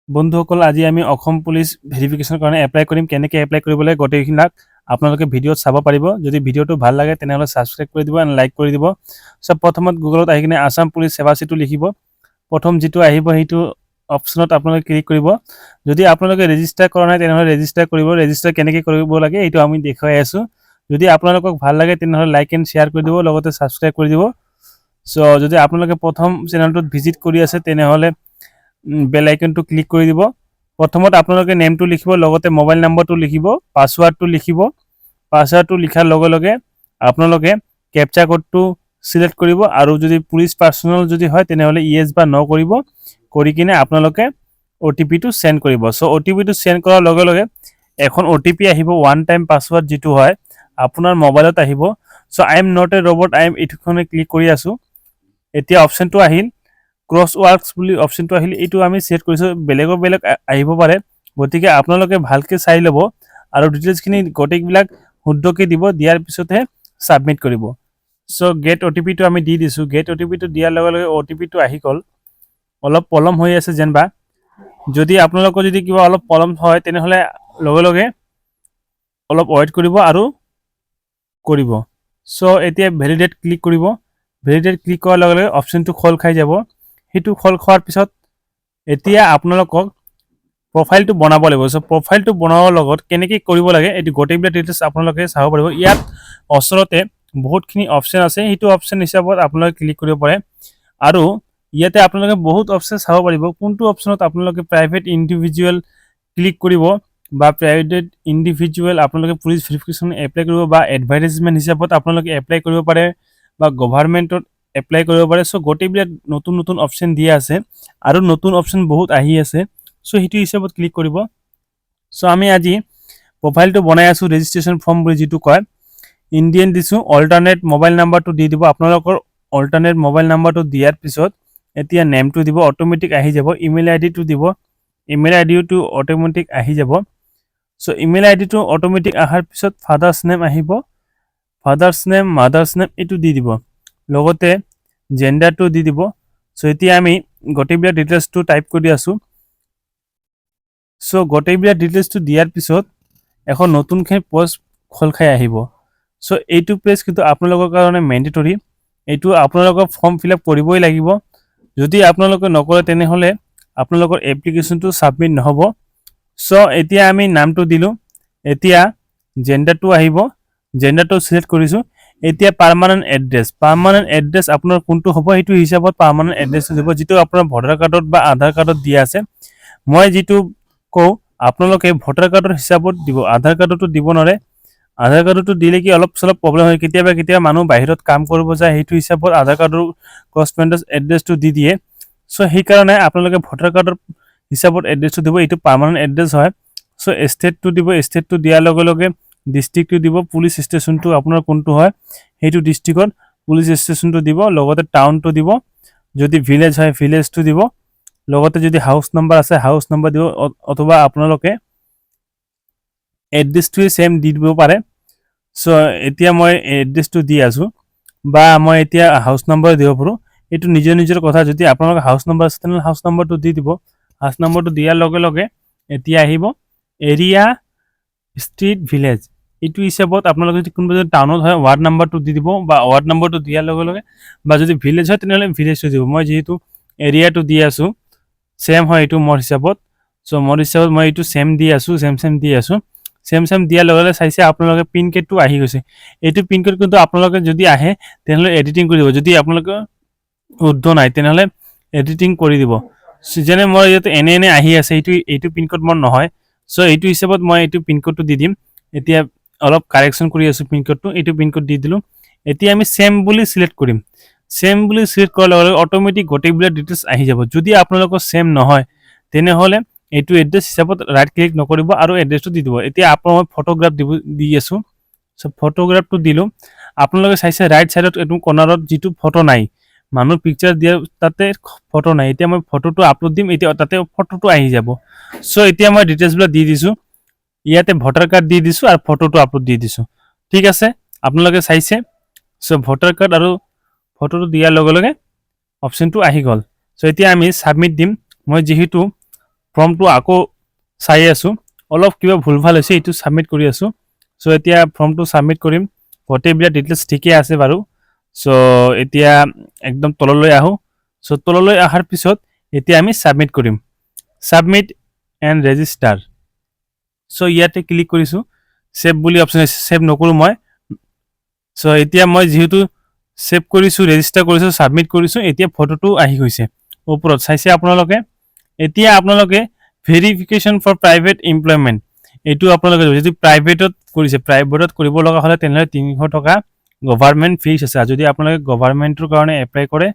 বন্ধুসকল আজি আমি অসম পুলিচ ভেৰিফিকেশ্যনৰ কাৰণে এপ্লাই কৰিম কেনেকৈ এপ্লাই কৰিব লাগে গোটেইখিনিক আপোনালোকে ভিডিঅ'ত চাব পাৰিব যদি ভিডিঅ'টো ভাল লাগে তেনেহ'লে ছাবস্ক্ৰাইব কৰি দিব এণ্ড লাইক কৰি দিব সব প্ৰথমত গুগলত আহি কিনে আসাম পুলিচ সেৱা সেতু লিখিব প্ৰথম যেটো আহিব সেইটো অপশ্যনত আপোনালোকে ক্লিক কৰিব যদি আপোনালোকে ৰেজিষ্টাৰ কৰা নাই তেনেহ'লে ৰেজিষ্টাৰ কৰিব ৰেজিষ্টাৰ কেনেকৈ কৰিব লাগে এইটো আমি দেখাই আছো যদি আপোনালোকক ভাল লাগে তেনেহ'লে লাইক এণ্ড শ্বেয়াৰ কৰি দিব লগতে ছাবস্ক্ৰাইব কৰি দিব সো যদি আপোনালোকে প্ৰথম চেনেলটোত ভিজিট কৰি আছে তেনেহ'লে বেল আইকনটো ক্লিক কৰি দিব প্ৰথমত আপোনালোকে নেমটো লিখিব লগতে মোবাইল নম্বৰটো লিখিব পাছৱৰ্ডটো লিখিব পাছৱৰ্ডটো লিখাৰ লগে লগে আপোনালোকে ক্যাপচা কোডটো সিলেক্ট কৰিব আৰু যদি পুলিচ পাৰ্সোনেল যদি হয় তেনেহ'লে ইয়েস বা নো কৰিব কৰি কিনে আপোনালোকে ওটিপিটো সেন্ড কৰিব সো ওটিপিটো সেন্ড কৰাৰ লগে লগে এখন ওটিপি আহিব ওয়ান টাইম পাছৱৰ্ড যেটো হয় আপোনাৰ মোবাইলত আহিব so I am not a robot I am ইটোখনে ক্লিক কৰি আছো এতিয়া অপচনটো আহিল ক্ৰছ ওয়াৰ্কস বুলি অপশনটো আহিল এইটো আমি সেট কৰিছো বেলেগ আহিব পাৰে গতিকে আপোনালোকে ভালকে চাই লব আৰু ডিটেইলছখিনি গোটেইবিলাক শুদ্ধকে দিব দিয়াৰ পিছতহে সাবমিট কৰিব সো গেট ওটিপিটো আমি দি দিছো গেট ওটিপিটো দিয়াৰ লগে লগে ওটিপিটো আহি গল অলপ পলম হৈ আছে যেনবা যদি আপোনালোকৰ যদি কিবা অলপ পলম হয় তেনেহলে লগে লগে অলপ ওয়েট কৰিব আৰু কৰিব সো এতিয়া ভ্যালিডেট ক্লিক কৰিব ভ্যালিডেট ক্লিক কৰাৰ লগে লগে অপশনটো খোল খাই যাব হেতু খোল খোৱাৰ পিছত এতিয়া আপোনালোকক প্ৰফাইলটো বনাব লাগিব সো প্ৰফাইলটো বনাবৰ লগত কেনেকৈ কৰিব লাগে এটো গোটেইবিলাক ডিটেইলছ আপোনালোকে চাব পাৰিব ইয়াত অচৰতে বহুতখিনি অপচন আছে হেতু অপচন হিচাপত আপোনালোকে ক্লিক কৰিব পাৰে আৰু ইয়াতে আপোনালোকে বহুত অপচন চাব পাৰিব কোনটো অপচনত আপোনালোকে প্ৰাইভেট ইন্ডিভিজুৱেল ক্লিক কৰিব বা প্ৰাইভেট ইন্ডিভিজুৱেল আপোনালোকে পুলিচ ভেৰিফিকেশ্যন এপ্লাই কৰিব বা এডভাৰটাইজমেন্ট হিচাপত আপোনালোকে এপ্লাই কৰিব পাৰে বা গভৰ্ণমেন্টত এপ্লাই কৰিব পাৰে সো গোটেইবিলাক নতুন নতুন অপচন দিয়া আছে আৰু নতুন অপচন বহুত আহি আছে সো হেতু হিচাপত ক্লিক কৰিব সো আমি আজি প্ৰফাইলটো বনাই আছো ৰেজিষ্ট্ৰেচন ফৰ্ম বুলি যেটো কয় ইন্ডিয়ান দিছো অল্টাৰনেট মোবাইল নাম্বাৰটো দি দিব আপোনালোকৰ অল্টাৰনেট মোবাইল নাম্বাৰটো দিয়াৰ পিছত এতিয়া নেমটো দিব অটোমেটিক আহি যাব ইমেইল আইডিটো দিব ইমেইল আইডিটো অটোমেটিক আহি যাব সো ইমেইল আইডিটো অটোমেটিক আহাৰ পিছত ফাদাৰ্স নেম আহিব ফাদাৰ্স নেম মাদাৰ্স নেম এটো দি দিব লগতে জেন্ডাৰটো দি দিব সো এতিয়া আমি গোটেইবিলাক ডিটেইলছটো টাইপ কৰি আছো সো গোটেইবিলাক ডিটেইলছটো দিয়াৰ পিছত এখন নতুনকৈ পোষ্ট খোল খাই আহিব সো এইটো পেজ কিন্তু আপোনালোকৰ কাৰণে ম্যান্ডেটৰি এইটো আপোনালোকৰ ফৰ্ম ফিলআপ কৰিবই লাগিব যদি আপোনালোকে নকৰে তেনেহলে আপোনালোকৰ এপ্লিকেশনটো সাবমিট নহব সো এতিয়া আমি নামটো দিলো এতিয়া জেন্ডাৰটো আহিব জেন্ডাৰটো সিলেক্ট কৰিছো এতিয়া পাৰ্মানেন্ট এড্ৰেছ আপোনাৰ কোনটো হ'ব হেতু হিচাপত পাৰ্মানেন্ট এড্ৰেছটো দিব যেটো আপোনাৰ ভোটাৰ কাৰ্ডত বা আধাৰ কাৰ্ডত দিয়া আছে মই যেটো কও আপোনালোকে ভোটাৰ কাৰ্ডৰ হিচাপত দিব আধাৰ কাৰ্ডটো দিব নৰে আধাৰ কাৰ্ডটো দিলে কি অলপ সলপ প্ৰবলেম হয় কেতিয়া মানুহ বাহিৰত কাম কৰিব যায় হেতু হিচাপত আধাৰ কাৰ্ডৰ কৰেসপন্ডেন্স এড্ৰেছটো দি দিয়ে সো সেই কাৰণে আপোনালোকে ভোটাৰ কাৰ্ডৰ হিচাপত এড্ৰেছটো দিব এটো পাৰ্মানেন্ট এড্ৰেছ হয় সো ষ্টেটটো দিব ষ্টেটটো দিয়াৰ লগে লগে ডিস্ট্ৰিক্টটো দিব পুলিচ ষ্টেচনটো আপোনাৰ কোনটো হয় হেতু ডিস্ট্ৰিক্টত পুলিচ ষ্টেচনটো দিব লগতে টাউনটো দিব যদি ভিলেজ হয় ভিলেজটো দিব লগতে যদি হাউস নাম্বাৰ আছে হাউস নাম্বাৰ দিব অথবা আপোনালোকে এড্ৰেছটো সেম দি দিব পাৰে সো এতিয়া মই এড্ৰেছটো দি আছো বা মই এতিয়া হাউস নাম্বাৰ দিব পাৰো এটো নিজৰ কথা যদি আপোনালোকৰ হাউস নাম্বাৰ আছে তেনে হাউস নাম্বাৰটো দি দিব হাউস নাম্বাৰটো দিয়াৰ লগে লগে এতিয়া আহিব এৰিয়া ষ্ট্ৰীট ভিলেজ এটো হিচাপত আপোনালোকে যদি কোনবা টাউনত হয় ওয়াৰ্ড নাম্বাৰটো দি দিব বা ওয়াৰ্ড নাম্বাৰটো দিয়াৰ লগে লগে বা যদি ভিলেজ হয় তেনেহলে ভিলেজটো দিব মই যেহেতু এৰিয়াটো দি আছো সেম হয় এটো মোৰ হিচাপত সো মোৰ হিচাপত মই এটো সেম দি আছো সেম দি আছো সেম দিয়াৰ লগে লগে চাইছে আপোনালোকে পিন কোডটো আহি গৈছে এটো পিন কোড কিন্তু আপোনালোকে যদি আহে তেনেহলে এডিটিং কৰি দিব যদি আপোনালোকে উদ্ধ নাই তেনেহলে এডিটিং কৰি দিব যেনে মই ইয়াতে এনে আহি আছে এইটো পিন কোড মোৰ নহয় সো এইটো হিচাপত মই এইটো পিন কোডটো দি দিম এতিয়া অলপ কাৰেকচন কৰি আছো পিন কোডটো এইটো পিন কোড দি দিলো এতিয়া আমি সেম বুলি সিলেক্ট কৰিম সেম বুলি সিলেক্ট কৰাৰ লগে লগে অটোমেটিক গোটেইবিলাক ডিটেইলছ আহি যাব যদি আপোনালোকৰ সেম নহয় তেনেহলে এইটো এড্ৰেছ হিচাপত ৰাইট ক্লিক নকৰিব আৰু এড্ৰেছটো দি দিব এতিয়া আপোনাক ফটোগ্ৰাফ দি আছো সো ফটোগ্ৰাফটো দিলো আপোনালোকে চাইছে ৰাইট সাইডত এটো কৰ্নাৰত যেটো ফটো নাই মানুহ পিকচাৰ দিয়া তাতে ফটো নাই এতিয়া মই ফটোটো আপলোড দিম এতিয়া তাতে ফটোটো আহি যাব সো এতিয়া মই ডিটেইলছবিলাক দি দিছো ইয়াতে ভোটাৰ কাৰ্ড দি দিছো আৰু ফটোটো আপলোড দি দিছো ঠিক আছে আপোনালোকে চাইছে সো ভোটাৰ কাৰ্ড আৰু ফটোটো দিয়াৰ লগে লগে অপশনটো আহি গল সো এতিয়া আমি সাবমিট দিম মই যেহেতু ফৰ্মটো আকৌ চাই আছোঁ, অলপ কিবা ভুলভাল হৈছে, এইটো ছাবমিট কৰি আছোঁ। চ' এতিয়া ফৰ্মটো ছাবমিট কৰিম, গোটেইবিলাক ডিটেইলছ ঠিকে আছে বাৰু। চ' এতিয়া একদম তললৈ আহোঁ। চ' তললৈ অহাৰ পিছত এতিয়া আমি ছাবমিট কৰিম, ছাবমিট এণ্ড ৰেজিষ্টাৰ। চ' ইয়াতে ক্লিক কৰিছোঁ, ছেভ বুলি অপশ্যন আছে, ছেভ নকৰোঁ মই। চ' এতিয়া মই যিহেতু ছেভ কৰিছোঁ, ৰেজিষ্টাৰ কৰিছোঁ, ছাবমিট কৰিছোঁ, এতিয়া ফটোটো আহি গৈছে ওপৰত, চাইছে আপোনালোকে। এতিয়া আপোনালোকে ভেৰিফিকেশ্যন ফৰ প্ৰাইভেট এমপ্লয়মেণ্ট, এইটো আপোনালোকে যদি প্ৰাইভেটত কৰিছে, প্ৰাইভেটত কৰিব লগা হ'লে তেনেহ'লে 300 টকা গভাৰ্ণমেণ্ট ফিজ আছে। আৰু যদি আপোনালোকে গভাৰ্ণমেণ্টৰ কাৰণে এপ্লাই কৰে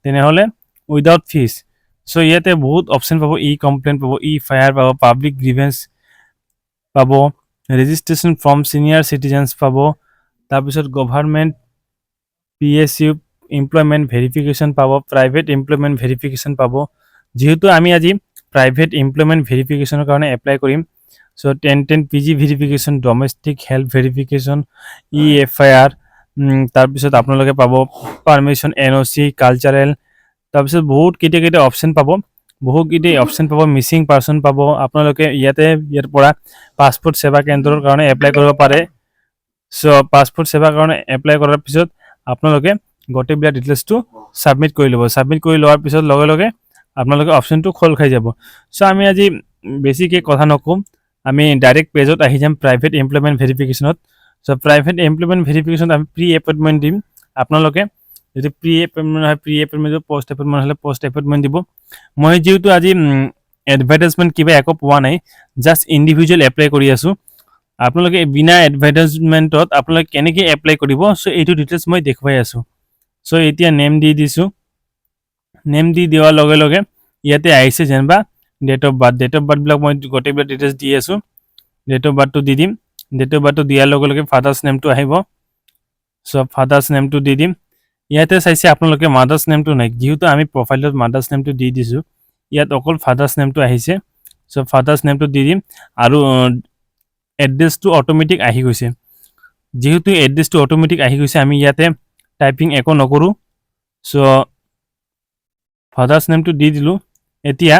তেনেহ'লে উইদাউট ফিজ। চ' ইয়াতে বহুত অপশ্যন পাব, ই কমপ্লেইন পাব, ই ফায়াৰ পাব, পাব্লিক গ্ৰিভেন্স পাব, ৰেজিষ্ট্ৰেশ্যন ফ্ৰম ছিনিয়ৰ চিটিজেনছ পাব, তাৰপিছত গভাৰ্ণমেণ্ট PSU এমপ্লয়মেণ্ট ভেৰিফিকেশ্যন পাব, প্ৰাইভেট এমপ্লয়মেণ্ট ভেৰিফিকেশ্যন পাব। যিহেতু আমি আজি প্ৰাইভেট এমপ্লয়মেণ্ট ভেৰিফিকেশ্যনৰ কাৰণে এপ্লাই কৰিম, চ' 1010 PG verification, domestic health verification, EFIR, তাৰপিছত আপোনালোকে পাব পাৰ্মিশ্যন, NOC, কালচাৰেল, তাৰপিছত বহুত কেইটা অপশ্যন পাব, বহুতকেইটাই অপশ্যন পাব, মিচিং পাৰ্চন পাব। আপোনালোকে ইয়াৰ পৰা পাছপোৰ্ট সেৱা কেন্দ্ৰৰ কাৰণে এপ্লাই কৰিব পাৰে। চ' পাছপোৰ্ট সেৱাৰ কাৰণে এপ্লাই কৰাৰ পিছত আপোনালোকে গোটেইবিলাক ডিটেইলছটো ছাবমিট কৰি ল'ব। ছাবমিট কৰি লোৱাৰ পিছত লগে লগে আপোনালোকে অপশ্যনটো খোল খাই যাব। চ' আমি আজি বেছিকৈ কথা নকওঁ, আমি ডাইৰেক্ট পেজত আহি যাম প্ৰাইভেট এমপ্লয়মেণ্ট ভেৰিফিকেশ্যনত। চ' প্ৰাইভেট এমপ্লয়মেণ্ট ভেৰিফিকেশ্যনত আমি প্ৰি এপইণ্টমেণ্ট দিম। আপোনালোকে যদি প্ৰি এপইণ্টমেণ্ট হয় প্ৰি এপইণ্টমেণ্ট দিব, পষ্ট এপইণ্টমেণ্ট হ'লে পষ্ট এপইণ্টমেণ্ট দিব। মই যিহেতু আজি এডভাৰটাইজমেণ্ট কিবা একো পোৱা নাই, জাষ্ট ইণ্ডিভিজুৱেল এপ্লাই কৰি আছোঁ। আপোনালোকে বিনা এডভাৰটাইজমেণ্টত আপোনালোকে কেনেকৈ এপ্লাই কৰিব, চ' এইটো ডিটেইলছ মই দেখুৱাই আছোঁ। চ' এতিয়া নেম দি দিছোঁ, নেম দি দিয়াৰ লগে লগে ইয়াতে আহিছে যেনিবা ডেট অফ বাৰ্থবিলাক মই গোটেইবিলাক ডিটেইলছ দি আছোঁ। ডেট অফ বাৰ্থটো দি দিম, ডেট অফ বাৰ্থটো দিয়াৰ লগে লগে ফাদাৰ্ছ নেমটো আহিব। চ' ফাদাৰ্ছ নেমটো দি দিম। ইয়াতে চাইছে আপোনালোকে মাদাৰ্ছ নেমটো নাই, যিহেতু আমি প্ৰফাইলত মাদাৰ্ছ নেমটো দি দিছোঁ, ইয়াত অকল ফাদাৰ্ছ নেমটো আহিছে। চ' ফাদাৰ্ছ নেমটো দি দিম আৰু এড্ৰেছটো অট'মেটিক আহি গৈছে। যিহেতু এড্ৰেছটো অট'মেটিক আহি গৈছে, আমি ইয়াতে টাইপিং একো নকৰোঁ। চ' ফাদাৰ্ছ নেমটো দি দিলোঁ। এতিয়া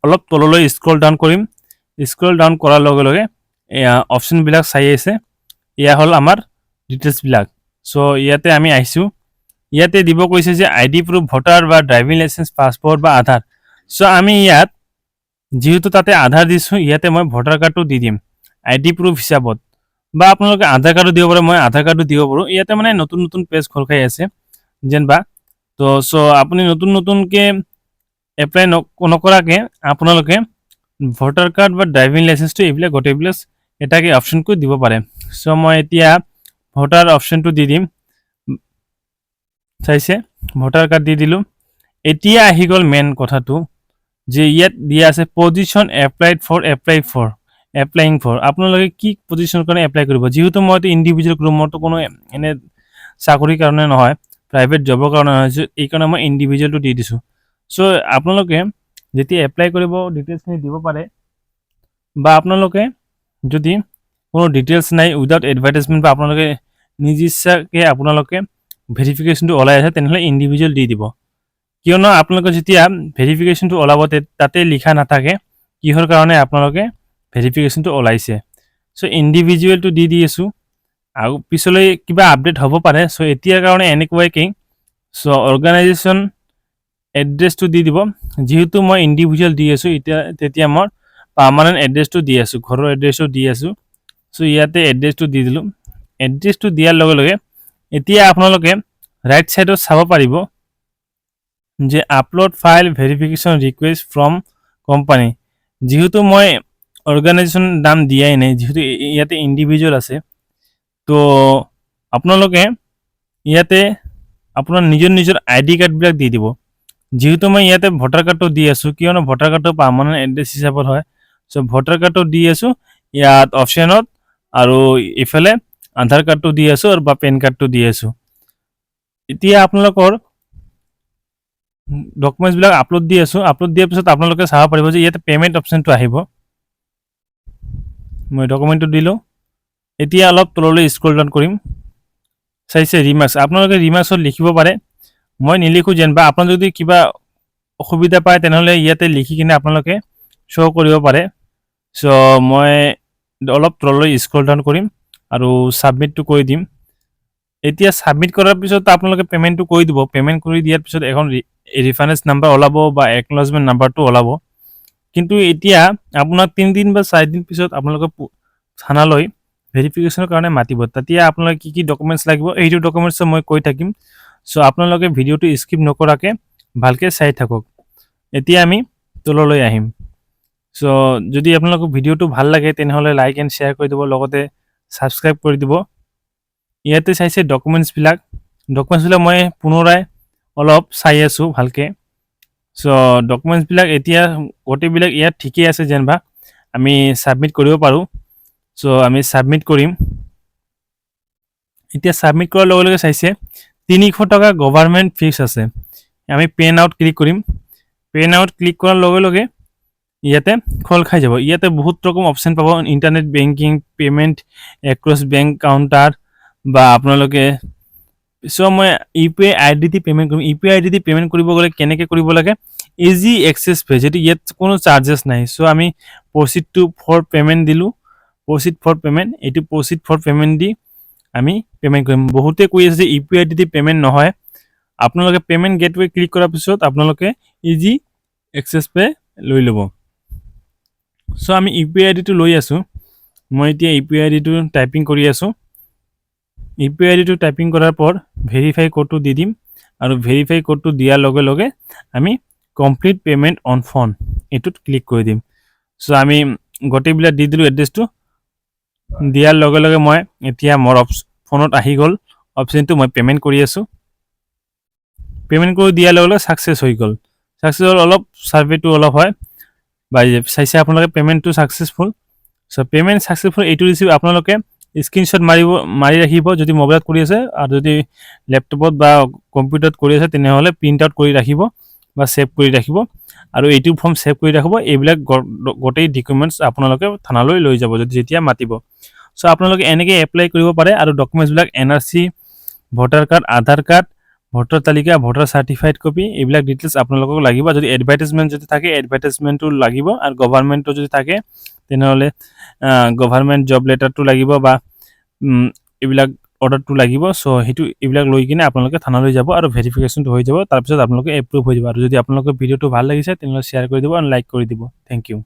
অলপ তললৈ স্ক্ৰল ডাউন কৰিম, স্ক্ৰল ডাউন কৰাৰ লগে লগে এয়া অপশ্যনবিলাক চাই আছে, এয়া হ'ল আমাৰ ডিটেইলছবিলাক। চ' ইয়াতে আমি আহিছোঁ, ইয়াতে দিব কৈছে যে ID প্ৰুফ, ভোটাৰ বা ড্ৰাইভিং লাইচেঞ্চ, পাছপৰ্ট বা আধাৰ। চ' আমি ইয়াত যিহেতু তাতে আধাৰ দিছোঁ, ইয়াতে মই ভোটাৰ কাৰ্ডটো দি দিম ID প্ৰুফ হিচাপত, বা আপোনালোকে আধাৰ কাৰ্ডো দিব পাৰে, মই আধাৰ কাৰ্ডো দিব পাৰোঁ। ইয়াতে মানে নতুন নতুন পেজ খোল খাই আছে যেনিবা। তো চ' আপুনি নতুনকৈ এপ্লাই নকৰাকৈ আপোনালোকে ভোটাৰ কাৰ্ড বা ড্ৰাইভিং লাইচেঞ্চটো এইবিলাক গোটেইবিলাক এটাকে অপশ্যনকৈ দিব পাৰে। চ' মই এতিয়া ভোটাৰ অপশ্যনটো দি দিম, চাইছে ভোটাৰ কাৰ্ড দি দিলোঁ। এতিয়া আহি গ'ল মেইন কথাটো, যে ইয়াত দিয়া আছে পজিশ্যন এপ্লাইং ফৰ আপোনালোকে কি পজিশ্যনৰ কাৰণে এপ্লাই কৰিব। যিহেতু মইতো ইণ্ডিভিজুৱেল কৰোঁ, মইতো কোনো এনে চাকৰিৰ কাৰণে নহয়, প্ৰাইভেট জবৰ কাৰণে নহয়, এইকাৰণে মই ইণ্ডিভিজুৱেলটো দি দিছোঁ। চ' আপোনালোকে যেতিয়া এপ্লাই কৰিব ডিটেইলছখিনি দিব পাৰে, বা আপোনালোকে যদি কোনো ডিটেইলছ নাই উইদাউট এডভাৰটাইজমেণ্ট বা আপোনালোকে নিজ ইচ্ছাকৈ আপোনালোকে ভেৰিফিকেশ্যনটো ওলাই আছে, তেনেহ'লে ইণ্ডিভিজুৱেল দি দিব। কিয়নো আপোনালোকে যেতিয়া ভেৰিফিকেশ্যনটো ওলাব তাতে লিখা নাথাকে কিহৰ কাৰণে আপোনালোকে ভেৰিফিকেশ্যনটো ওলাইছে। চ' ইণ্ডিভিজুৱেলটো দি আছোঁ, আৰু পিছলৈ কিবা আপডেট হ'ব পাৰে। চ' এতিয়াৰ কাৰণে এনেকুৱাকৈ চ' অৰ্গেনাইজেশ্যন এড্ৰেছটো দি দিব। যিহেতু মই ইণ্ডিভিজুৱেল দি আছোঁ, তেতিয়া মই পাৰ্মানেণ্ট এড্ৰেছটো দি আছোঁ, ঘৰৰ এড্ৰেছটো দি আছোঁ। চ' ইয়াতে এড্ৰেছটো দি দিলোঁ। এড্ৰেছটো দিয়াৰ লগে লগে এতিয়া আপোনালোকে ৰাইট ছাইডত চাব পাৰিব যে upload file verification request from company. যিহেতু মই অৰ্গেনাইজেশ্যন নাম দিয়াই নাই, যিহেতু ইয়াতে ইণ্ডিভিজুৱেল আছে, তো আপোনালোকে ইয়াতে আপোনাৰ নিজৰ ID কাৰ্ডবিলাক দি দিব। যিহেতু মই ইয়াতে ভোটাৰ কাৰ্ডটো দি আছোঁ, কিয়নো ভোটাৰ কাৰ্ডটো পাৰ্মানেণ্ট এড্ৰেছ হিচাপত হয়। চ' ভোটাৰ কাৰ্ডটো দি আছোঁ ইয়াত অপশ্যনত, আৰু ইফালে আধাৰ কাৰ্ডটো দি আছোঁ আৰু বা পেন কাৰ্ডটো দি আছোঁ। এতিয়া আপোনালোকৰ ডকুমেণ্টছবিলাক আপলোড দি আছোঁ। আপলোড দিয়াৰ পিছত আপোনালোকে চাব পাৰিব যে ইয়াতে পে'মেণ্ট অপশ্যনটো আহিব। মই ডকুমেণ্টটো দিলোঁ। এতিয়া অলপ তললৈ স্ক্ৰল ডাউন কৰিম, চাইছে ৰিমাৰ্কছ, আপোনালোকে ৰিমাৰ্কছত লিখিব পাৰে, মই নিলিখোঁ যেনিবা। আপোনালোকে যদি কিবা অসুবিধা পায় তেনেহ'লে ইয়াতে লিখি কিনে আপোনালোকে শ্ব' কৰিব পাৰে। চ' মই অলপ তললৈ স্ক্ৰল ডাউন কৰিম আৰু ছাবমিটটো কৰি দিম। এতিয়া ছাবমিট কৰাৰ পিছত আপোনালোকে পে'মেণ্টটো কৰি দিব। পে'মেণ্ট কৰি দিয়াৰ পিছত এখন ৰিফাৰেঞ্চ নাম্বাৰ ওলাব বা একনলেজমেণ্ট নাম্বাৰটো ওলাব। কিন্তু এতিয়া আপোনাক 3 দিন বা 4 দিন পিছত আপোনালোকে থানালৈ ভেৰিফিকেশ্যনৰ কাৰণে মাতিব। তেতিয়া আপোনালোকে কি ডকুমেণ্টছ লাগিব এইটো ডকুমেণ্টছ মই কৈ থাকিম। চ' আপোনালোকে ভিডিঅ'টো স্কিপ নকৰাকৈ ভালকৈ চাই থাকক। এতিয়া আমি তললৈ আহিম। চ' যদি আপোনালোকৰ ভিডিঅ'টো ভাল লাগে তেনেহ'লে লাইক এণ্ড শ্বেয়াৰ কৰি দিব, লগতে ছাবস্ক্ৰাইব কৰি দিব। ইয়াতে চাইছে ডকুমেণ্টছবিলাক মই পুনৰাই অলপ চাই আছোঁ ভালকৈ। চ' ডকুমেণ্টছবিলাক এতিয়া গোটেইবিলাক ইয়াত ঠিকেই আছে যেনিবা, আমি ছাবমিট কৰিব পাৰোঁ। চ' আমি ছাবমিট কৰিম। এতিয়া ছাবমিট কৰাৰ লগে লগে চাইছে 300 টকা গভাৰ্ণমেণ্ট ফিজ আছে। আমি পেন আউট ক্লিক কৰিম। পেন আউট ক্লিক কৰাৰ লগে লগে ইয়াতে খোল খাই যাব। ইয়াতে বহুত ৰকম অপশ্যন পাব, internet banking, payment across bank counter বা আপোনালোকে। চ' মই UPI ID দি পে'মেণ্ট কৰিম। UPI ID দি পে'মেণ্ট কৰিব গ'লে কেনেকৈ কৰিব লাগে, ইজি এক্সেছ পে', যিটো ইয়াত কোনো চাৰ্জেছ নাই। চ' আমি প্ৰচিড টু ফৰ পে'মেণ্ট দিলোঁ। প্ৰচিড ফৰ পে'মেণ্ট, এইটো প্ৰচিড ফৰ পে'মেণ্ট দি আমি পে'মেণ্ট কৰিম। বহুতে কৈ আছে যে UPI ID দি পে'মেণ্ট নহয়। আপোনালোকে পে'মেণ্ট গেটৱে ক্লিক কৰাৰ পিছত আপোনালোকে ইজি এক্সেছ পে' লৈ ল'ব। চ' আমি UPI ID টো লৈ আছোঁ। মই এতিয়া UPI ID টো টাইপিং কৰি আছোঁ। UPI ID টো টাইপিং কৰাৰ পৰ ভেৰিফাই কোডটো দি দিম আৰু ভেৰিফাই কোডটো দিয়াৰ লগে লগে আমি কমপ্লিট পে'মেণ্ট অন ফোন এইটোত ক্লিক কৰি দিম। চ' আমি গোটেইবিলাক দি দিলোঁ এড্ৰেছটো। দিয়াৰ লগে লগে মই এতিয়া মোৰ ফোনত আহি গ'ল অপশ্যনটো, মই পে'মেণ্ট কৰি আছোঁ। পে'মেণ্ট কৰি দিয়াৰ লগে লগে ছাকচেছ হৈ গ'ল। ছাকচেছ হ'ল, অলপ ছাৰ্ভেটো অলপ হয় বা চাইছে আপোনালোকে পে'মেণ্টটো ছাকচেছফুল। চ' পে'মেণ্ট ছাকচেছফুল এইটো ৰিচিভ আপোনালোকে স্ক্ৰীনশ্বট মাৰি ৰাখিব যদি মোবাইলত কৰি আছে, আৰু যদি লেপটপত বা কম্পিউটাৰত কৰি আছে তেনেহ'লে প্ৰিণ্ট আউট কৰি ৰাখিব বা ছেভ কৰি ৰাখিব, আৰু এইটো ফৰ্ম ছেভ কৰি ৰাখিব। এইবিলাক গোটেই ডকুমেণ্টছ আপোনালোকে থানালৈ লৈ যাব যেতিয়া মাতিব। চ' আপোনালোকে এনেকৈ এপ্লাই কৰিব পাৰে। আৰু ডকুমেণ্টছবিলাক NRC, ভোটাৰ কাৰ্ড, আধাৰ কাৰ্ড, ভোটাৰ তালিকা, ভোটাৰ চাৰ্টিফাইড কপি, এইবিলাক ডিটেইলছ আপোনালোকক লাগিব। যদি এডভাৰ্টাইজমেণ্ট যদি থাকে এডভাৰ্টাইজমেণ্টটো লাগিব, আৰু গভাৰ্ণমেণ্টটো যদি থাকে তেনেহ'লে গভাৰ্ণমেণ্ট জব লেটাৰটো লাগিব বা এইবিলাক অৰ্ডাৰটো লাগিব। চ' এইবিলাক লৈ কিনে আপোনালোকে থানালৈ যাব আৰু ভেৰিফিকেশ্যনটো হৈ যাব। তাৰপিছত আপোনালোকে এপ্ৰুভ হৈ যাব। আৰু যদি আপোনালোকৰ ভিডিঅ'টো ভাল লাগিছে তেনেহ'লে শ্বেয়াৰ কৰি দিব আৰু লাইক কৰি দিব। Thank U.